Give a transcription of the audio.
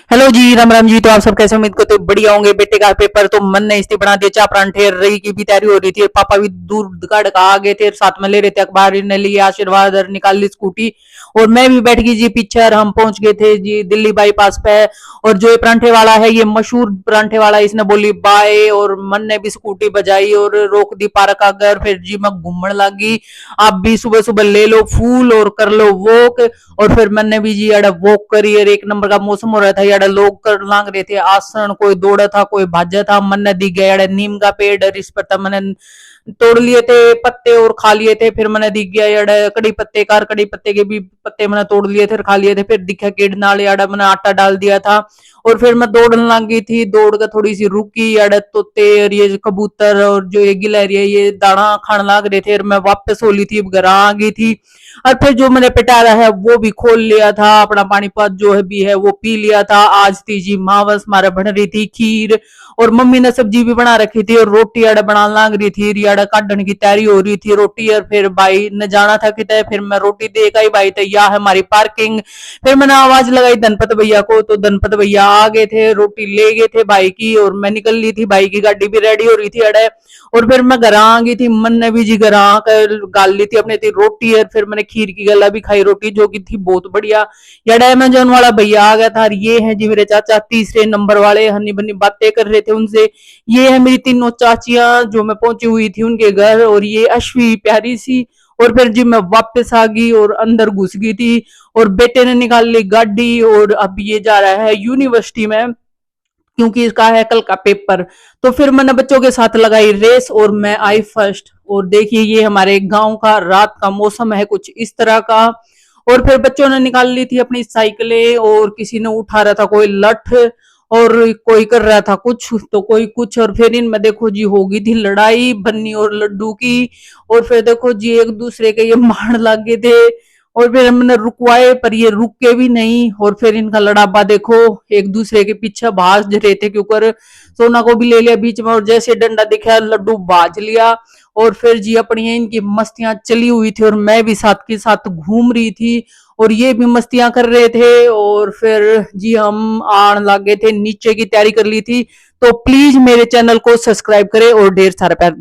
Hello जी, राम राम जी। तो आप सब कैसे, उम्मीद करते हो बढ़िया होंगे। बेटे का पेपर तो मन ने इस्ती बना दिया, चा परांठे रही की भी तैयारी हो रही थी। पापा भी दूर का आ गए थे, साथ में ले रहे थे अखबार, ने लिए आशीर्वाद और निकाल ली स्कूटी। और मैं भी बैठ गई जी पीछे। हम पहुंच गए थे जी दिल्ली बाईपास पे। और जो ये परांठे वाला है, ये मशहूर परांठे वाला, इसने बोली बाय, और मन ने भी स्कूटी बजाई और रोक दी पार्क आकर। फिर जी मैं घूमने लगी। आप भी सुबह सुबह ले लो फूल और कर लो वॉक। और फिर मैंने भी जी अड़ा वॉक करी और एक नंबर का मौसम हो रहा था। अड़ा लोग कर लांग रहे थे आसन, कोई दौड़ा था कोई भाजा था। मन ने दिख गया अड़ा नीम का पेड़, इस पर था मैंने तोड़ लिए थे पत्ते और खा लिए थे। फिर मैंने दिख गया अड़ा कड़ी पत्ते कार, कड़ी पत्ते के भी पत्ते मैंने तोड़ लिए थे और खा लिए थे। फिर दिखा किड नाल अड़ा मैंने आटा डाल दिया था। और फिर मैं दौड़ने लगी थी, दौड़ कर थोड़ी सी रुकी। अड़ा तोते और ये कबूतर और जो ये गिलहरी है ये दाना खाने लग रहे थे। और मैं वापस होली थी, घर आ गई थी। और फिर जो मैंने पिटारा है वो भी खोल लिया था, अपना पानीपत जो है भी है वो पी लिया था। आज थी जी मावस, मारे बन रही थी खीर। और मम्मी ने सब्जी भी बना रखी थी और रोटी आड़ा बना लाग रही थी। रियाड़ा काटने की तैयारी हो रही थी रोटी। और फिर भाई ने जाना था कितने, फिर मैं रोटी दे गई भाई तो यह है हमारी पार्किंग। फिर मैंने आवाज लगाई धनपत भैया को, तो धनपत भैया आ गए थे, रोटी ले गए थे भाई की। और मैं निकल ली थी, भाई की गाड़ी भी रेडी हो रही थी अड़े। और फिर मैं घर आ गई थी। मन ने भी जी घर आकर गाल ली थी अपने थी रोटी। और फिर मैंने खीर की गला भी खाई रोटी, जो की थी बहुत बढ़िया। यार अमेजोन वाला भैया आ गया था। और ये है जी मेरे चाचा, तीसरे नंबर वाले। हनी बनी बातें कर रहे थे उनसे। ये है मेरी तीनों चाचियां जो मैं पहुंची हुई थी उनके घर। और ये अश्वी प्यारी सी। और फिर जी मैं वापस आ गई और अंदर घुस गई थी। और बेटे ने निकाल ली गाड़ी और अब ये जा रहा है यूनिवर्सिटी में, क्योंकि इसका है कल का पेपर। तो फिर मैंने बच्चों के साथ लगाई रेस और मैं आई फर्स्ट। और देखिए ये हमारे गांव का रात का मौसम है कुछ इस तरह का। और फिर बच्चों ने निकाल ली थी अपनी साइकिलें, और किसी ने उठा रहा था कोई लठ, और कोई कर रहा था कुछ तो कोई कुछ। और फिर इनमें देखो जी होगी थी लड़ाई बन्नी और लड्डू की। और फिर देखो जी एक दूसरे के ये मार लगे थे। और फिर हमने रुकवाए पर ये रुके भी नहीं। और फिर इनका लड़ाबा देखो, एक दूसरे के पीछे भाज रहे थे, क्योंकि सोना को भी ले लिया बीच में। और जैसे डंडा दिखा लड्डू भाज लिया। और फिर जी अपनी इनकी मस्तियां चली हुई थी और मैं भी साथ के साथ घूम रही थी। और ये भी मस्तियां कर रहे थे। और फिर जी हम आने लगे थे, नीचे की तैयारी कर ली थी। तो प्लीज मेरे चैनल को सब्सक्राइब करें और ढेर सारा प्यार